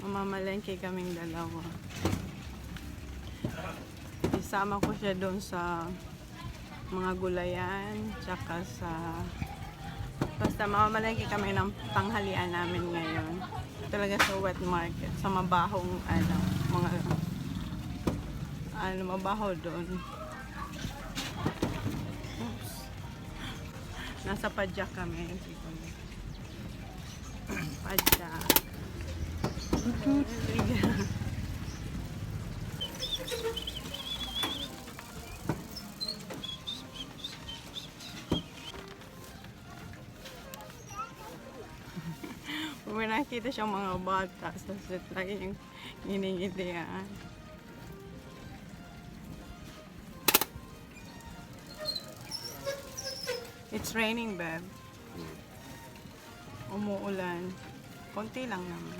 Mamamalengke kaming dalawa. Isama ko siya doon sa mga gulayan, tsaka sa basta mamamalengke kami ng tanghalian namin ngayon. Talaga sa wet market, sa mabahong mabaho doon. Oops. Nasa Padjak kami. Padjak. Kung may nakita siyang mga bata sa set, lagi yung ginigitian. It's raining, babe. Umuulan. Konti lang naman.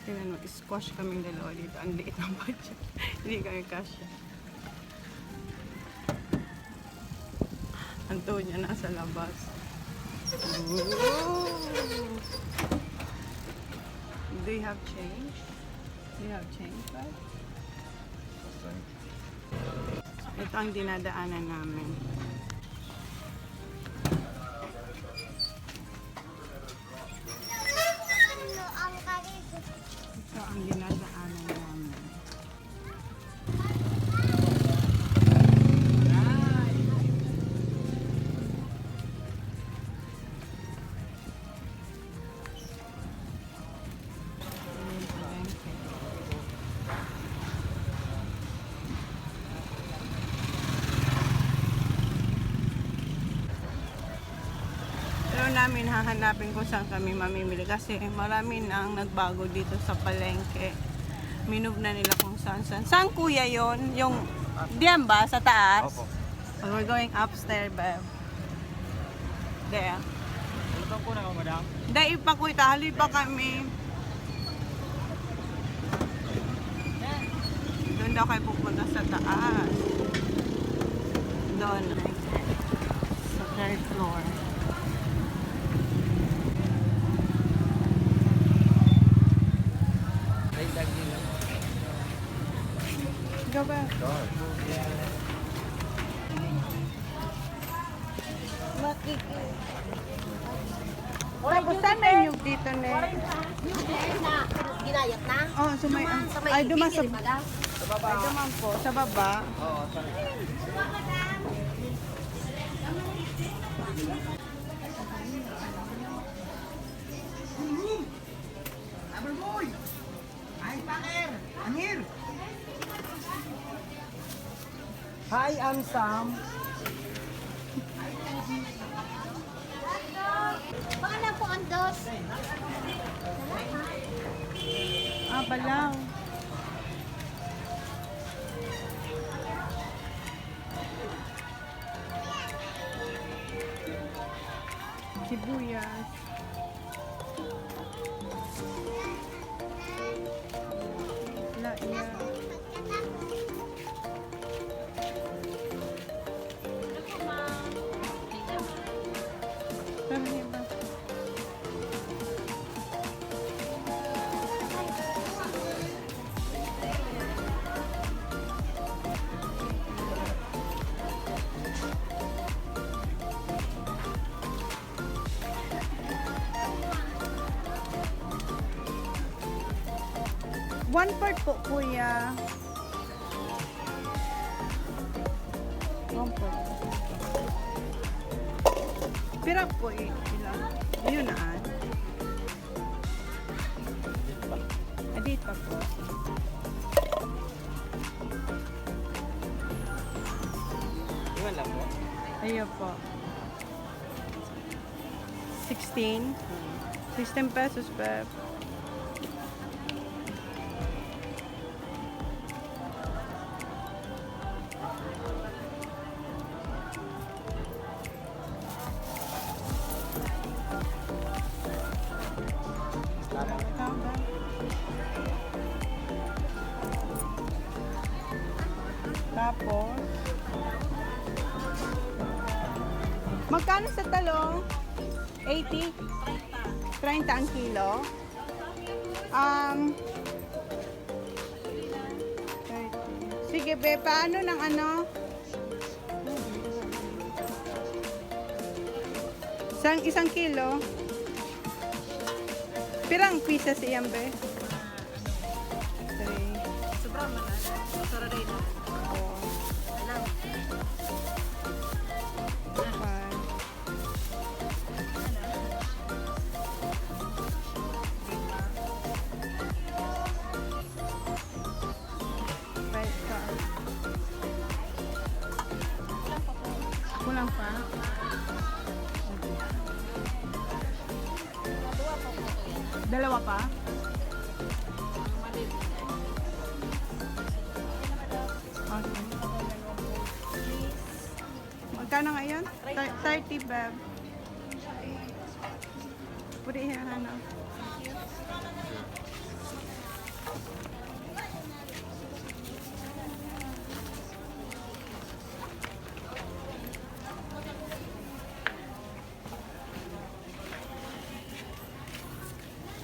Tingnan mo, squash kaming dalawa dito. Ang liit ng budget. Hindi kami kasya. Ang tuhod niya nasa labas. Ooh. Do you have change? Do you have change, babe? Ito ang dinadaanan namin. Ito ang dinadaanan namin. Namin hahanapin kung saan kami mamimili kasi marami nang nagbago dito sa palengke. Minove na nila kung saan. Saan kuya yon? Yung diyan ba sa taas? Opo. Well, we're going upstairs, babe. There. Ito po na ako, madam. Dahil pa kuya, haloy pa kami. Doon daw kayo pupunta sa taas. Doon. Sa third floor. Go ba? Tapos saan na yung dito na? Ginayat na? Oh, sumay. Ay, duman sa baba. Ay, duman po. Sa baba. Oo, Hi, I'm Sam. Baka na po ang dos. Ah, balaw. Sibuyas. Laia. One part po, kuya. One part. Pira po eh. Ilang? Yun na. Adit pa po. Iwan lang po. Ayun po. 16. 16 pesos, Pep. Tapos, magkano sa talong? 80? 30 ang kilo? 30. Sige, be, paano ng ano? Isang kilo. Pirang pieces iyan, be? 3. Sobrang man. Sara rin. 4. 5. Right ka. Kulang pa? Dalawa pa? Okay. Magkano ngayon? 30, beb. Put it here, Hannah.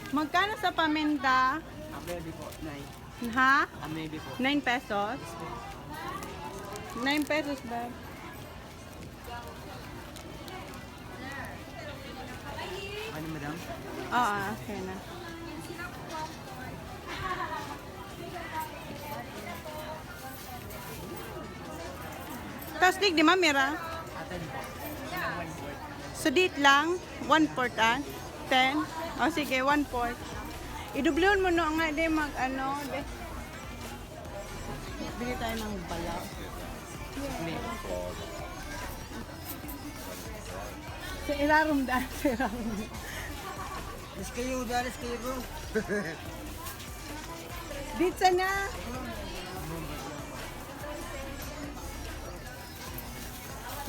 Magkano sa paminta? Maybe po. 9. Ha? Maybe po. 9 pesos? 9 pesos, beb. Ano, madam? Oo, okay na. Tapos di mamira. Atin po. So date lang, 1/4 ah. 10. O sige, 1/4. Idubloon mo no nga, di mag ano, di. Bili tayo ng balaw. Sa ilarom daan, sa ilarom. Let's kayo, dalis kayo bro. Dito na.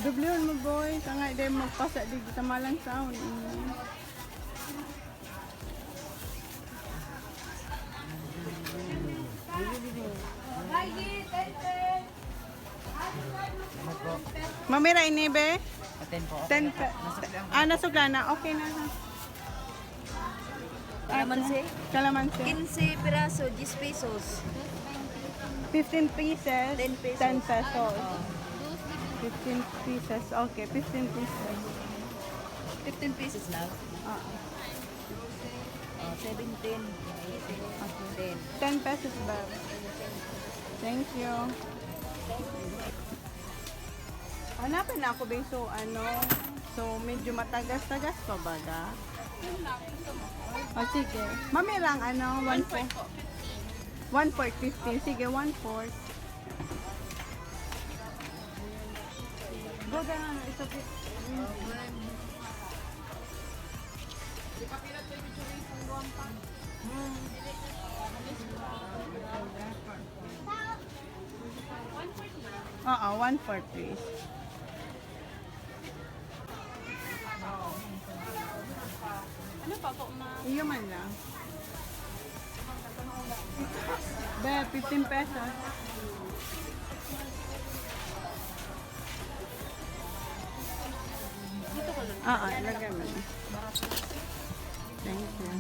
Dubloon mo boy, kanga di magpasa di kita malang sound. Mamira ini be? Atin po. 10 pe. Nasugla na. Okay na. Kalamansi? Kalamansi. 15 piraso, 10 pesos. 15 pieces. 10 pesos. 10 pesos. 15 pieces. Okay, 15 pieces. 15 pesos lang. Ah, 17, 18, 10 pesos ba? Thank you. Hanapin na ako bing so medyo matagas-tagas pa baga. O sige. Mamirang 1/4. 1/4 15. Sige, 1/4. Go na isa po. Oo, 1/4 please. Ano pa po, ma? Iyo man lang. Be, 15 pesos. Dito ko lang. Oo, lagay mo na. Thank you.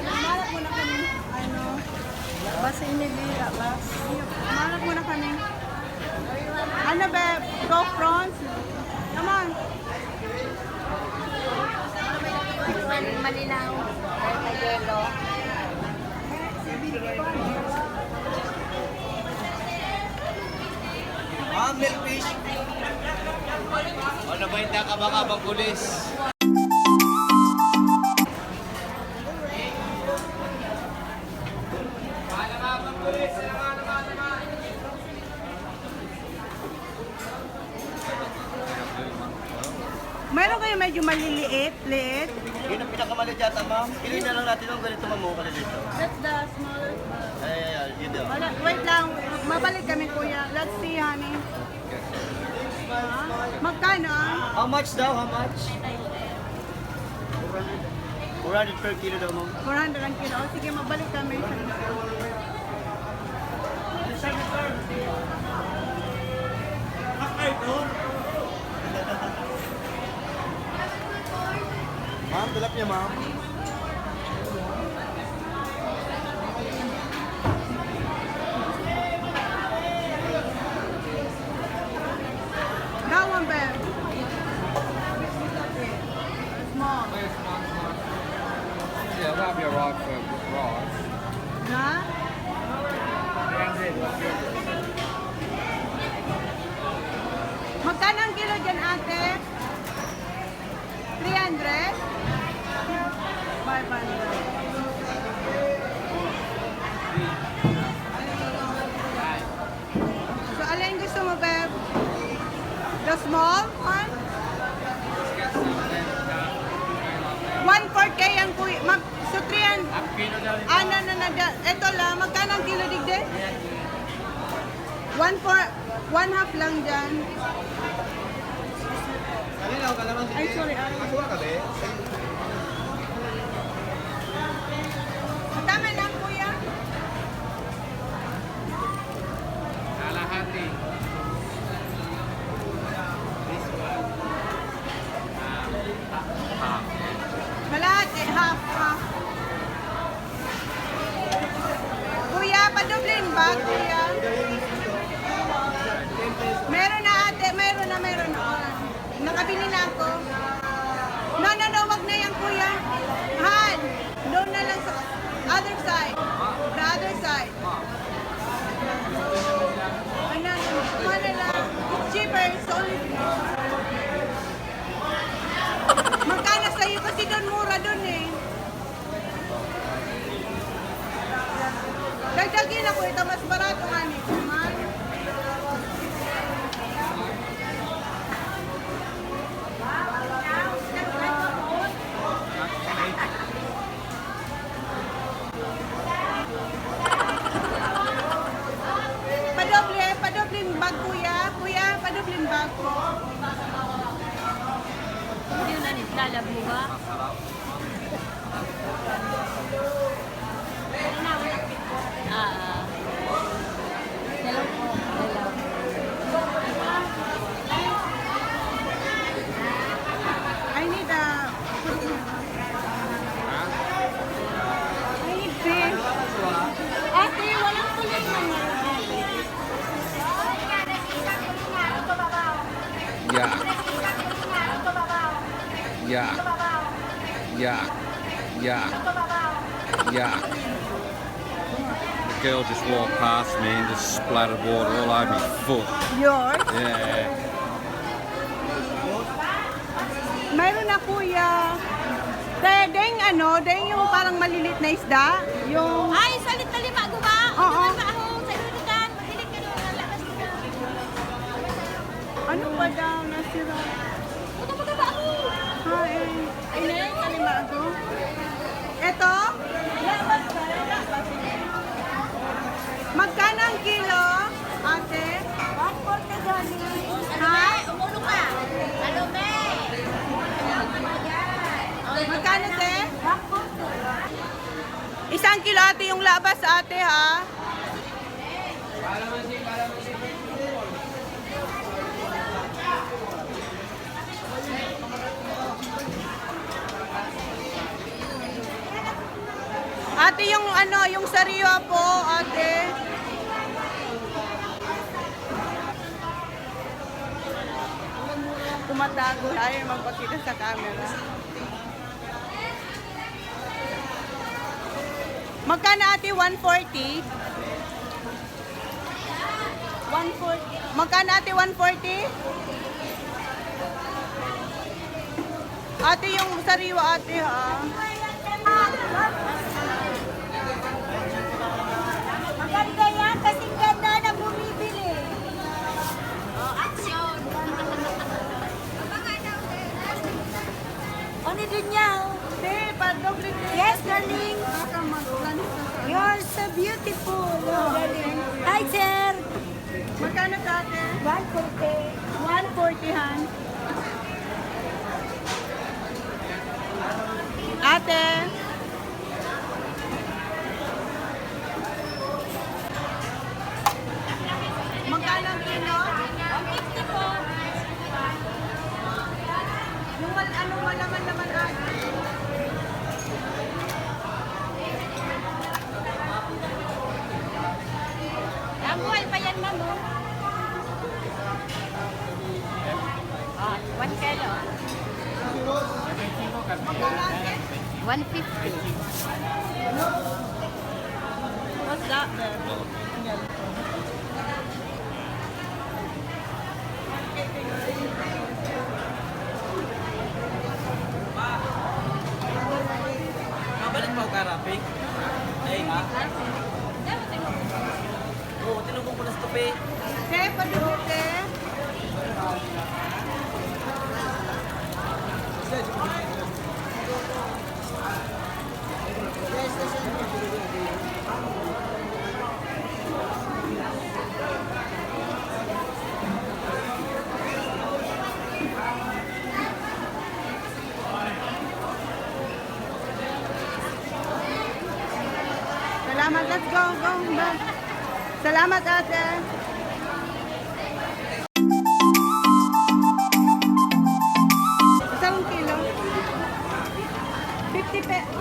Malak muna kami. Basta inibira, bas. Malak muna kami. Ano ba? Go prawns? Come on. Malinaw. Ay, may yelo. Milkfish. Ano ba hindi ka baka pulis? Meron kayo medyo maliliit, liit? Yun ang pinakamaliit yata, ma'am. Piliin na lang natin yung ganito, ma'am. Kalilito. That's the smallest. Ay, yun daw. Wait lang, mabalik kami kuya. Let's see, honey. Magkano? How much daw? How much? 400 per kilo daw, ma'am. 400 ang kilo. O, sige, mabalik kami. Ma'am, tulap niya, ma'am. That one, babe. Small. Yeah, that'll be alright for rice. Na? Magkano ang kilo dyan, ate? 300? 500. So, alin gusto mo, babe? The small one? 1/4 kay ang kuya. So, 300. Ito lang. Magkano ang kilo digde? 1/4 lang dyan. Ay, sorry. Masuha ka, be? Tama lang, kuya. Kalahati. Malahati, half. Kuya, padublin ba, kuya? Meron na, ate. Meron na. Nakabili na ako. No, wag na yan, kuya. Han, doon na lang sa other side. The other side. Ano na lang. It's cheaper. It's only magkano sa'yo kasi doon mura doon eh. Dagdagin ako ito, mas barato nga nito, man. Padoblin bag, kuya. Kuya, padoblin bag po. Hindi na nilalabo ba? Dalaw po. I need fish. Ate, walang kulay naman. Yeah. The girl just walked past me and just splattered water all over my foot. Yours? Yeah. Mayroon na, kuya. Deng yung parang malilit na isda. Yung... Ay, salit na lima, guba. Oo. Sa inulitan. Mahilig ka doon. Lakas na. Ano ba daw nasira? Ito magkaba ako. Inay, kalimago. Ito? Magkano ang kilo, ate? 140 galing. Ha? Umulo ka. Alume. Magkano, te? 140. Isang kilo, ate, yung labas, ate, ha? Ate, yung sariwa po, ate. Tumatago, ayaw magpakita sa camera. Magkano, ate? 140? 140. Magkano, ate? 140? Ate, yung sariwa, ate, ha? Maganda yan. Kasing ganda na bumibili. Oh, action. Ano din niya? Te, padoble te. Yes, darling. Baka mag-lunch na sa... You're so beautiful. Hi, sir. Magkano ka, ate? 140. 140, han. Ate. Magkano ang kilo? 150 po. yan, ma'am. 1 kilo. 150. What's that then? Kabalik mo ka, Rafi? Ay, ha? Oo, tinubong ko na sa tupi. Te, padulote. Salamat, let's go, go. Bye. Salamat, ate. Isang kilo. 50 pe. 40.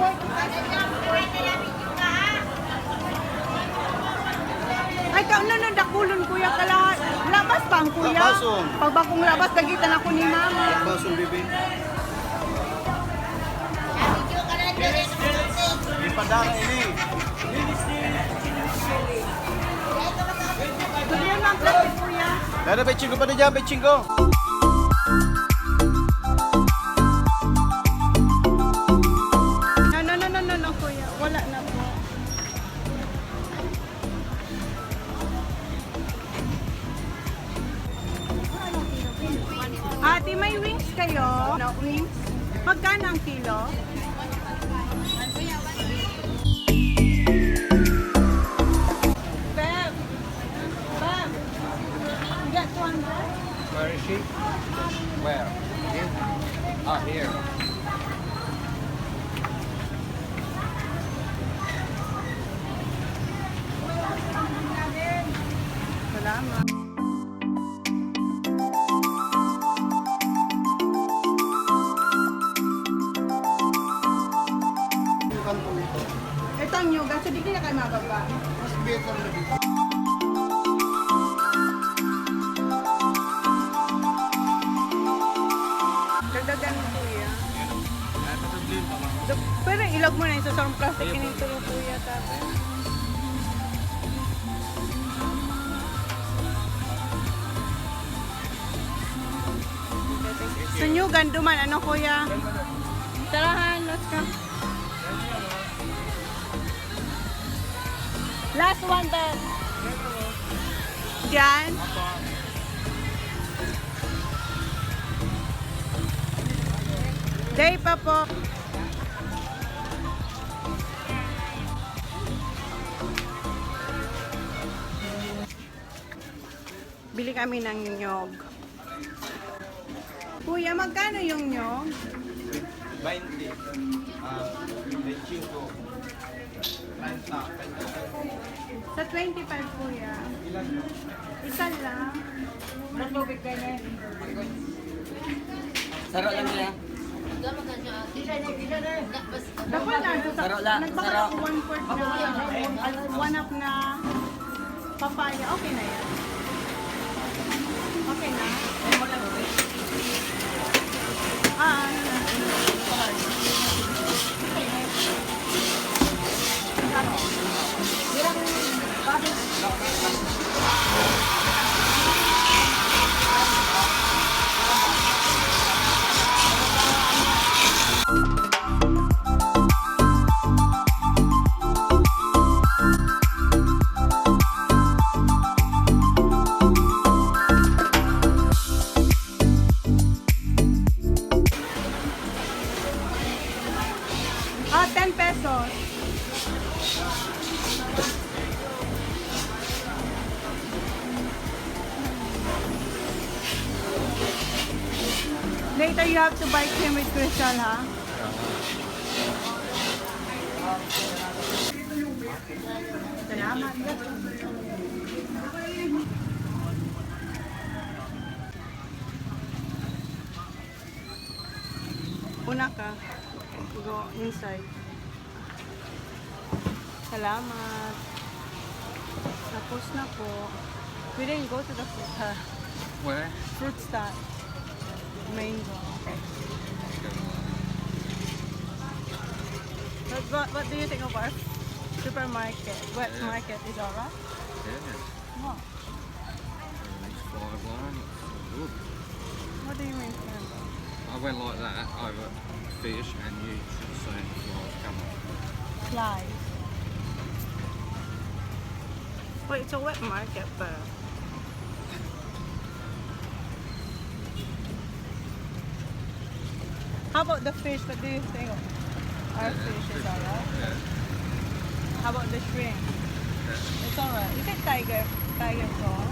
Ay, no, dakulon kuya kala. Labas pa ang kuya. Labason. Pag bakong labas, dagitan ako ni mama. Basong bibi. Ipadara ini. Tuloy lang plastic kuya. Dada, becing ko pa na dyan, becing ko. No, kuya. Wala na po. Ate, may wings kayo? No, wings? Magkano ang kilo? Beb! Beb! You got 200? Where is she? Where? Here? Ah, here. Salamat. Ito ang yoga, so di na kayo mababa. Mas better na dito. Dagdagan mo kuya. Pero ilog mo na yung sa plastic kinito kuya tabi. Sunyugan duman, ano kuya? Tarahan, let's go. Last one then. Diyan. Day pa po. Bili kami ng nyog. Kuya, magkano yung nyog? 20. Becing ko. 30. Sa 25 kuya. Isa lang. Saro lang niya. Dapat na. Saro lang, Nagbaka saro. ako 1/4 na. 1/2 na papaya. Okay na yan. Okay na. Ah, 10 pesos. Later you have to buy cream with crystal, ha? Salamat. Una ka. Go inside. Salamat. Tapos na po. We didn't go to the fruit, Where? fruit stand. Mango. What do you think of our supermarket? Wet Yeah. market is alright? Yeah. What? These 5 lines. Good. What do you mean? Mango? I went like that over fish and you should have seen the flies come up. Flies. Wait, it's a wet market, but how about the fish? What do you think? Our fish is alright. Yeah. How about the shrimp? It's alright. Is it tiger prawn?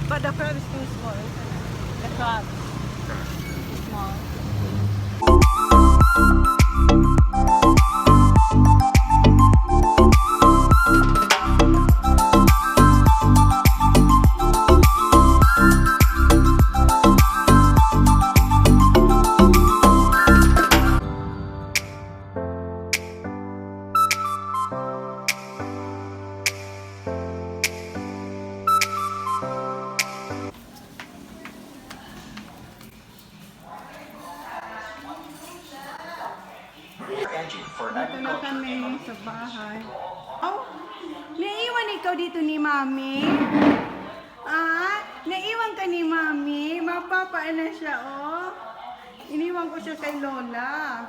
But the crab is too small, isn't it? The crab is small. Dito na kami sa bahay. Oh, naiwan ikaw dito ni Mami? Ah, naiwan ka ni Mami? Mapapaan na siya, oh. Iniwan ko siya kay Lola.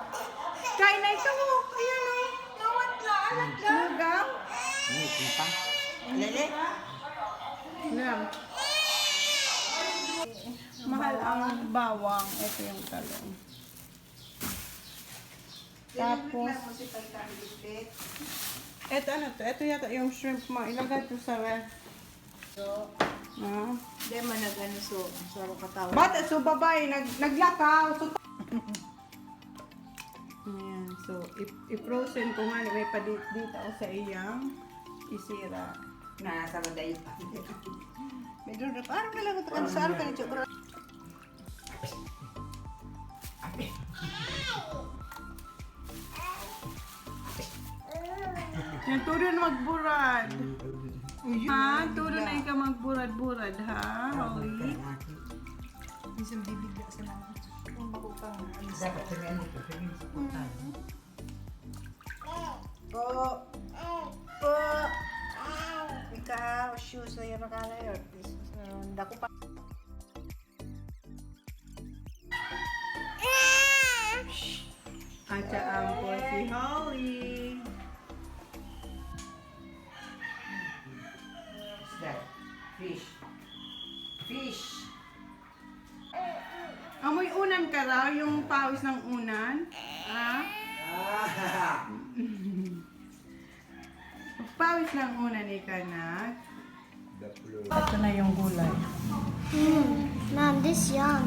Kain na ikaw, oh. Ayan, oh. Lugaw? Lele? Ayan. Mahal ang bawang. Ito yung talong. Tapos, ito ano to? Ito yata yung shrimp mo. Ilagay to sa ref. So, Ah. di man nag-ano so, saro katawan. Bata, so babae, naglakaw. So, ayan, so i-frozen ko nga. May padit-dit ako sa iyang isira. Nasa madayo pa. Medyo na, parang nalang ito kan saro ka ni Chokro. Yan, turo na magburad. Ha? Turo na ikaw magburad-burad, ha? Holly? Isang bibigla sa mga. Kung makupang dapat tingnan ito, tingnan sa putan. Po. Po. Ikaw, shoes na yan nakala yun. Dako pa. At saan po si Holly. What's that? Fish. Fish. Amoy unan ka raw, yung pawis ng unan. Ha? Pawis ng unan ikanak. Ito na yung gulay. Mom, this yum.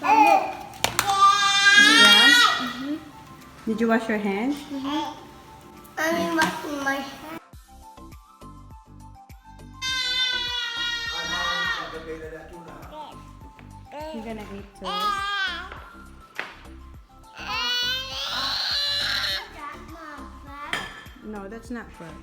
Yeah? Did you wash your hands? I'm washing my hands. You're gonna eat too. No, that's not bread.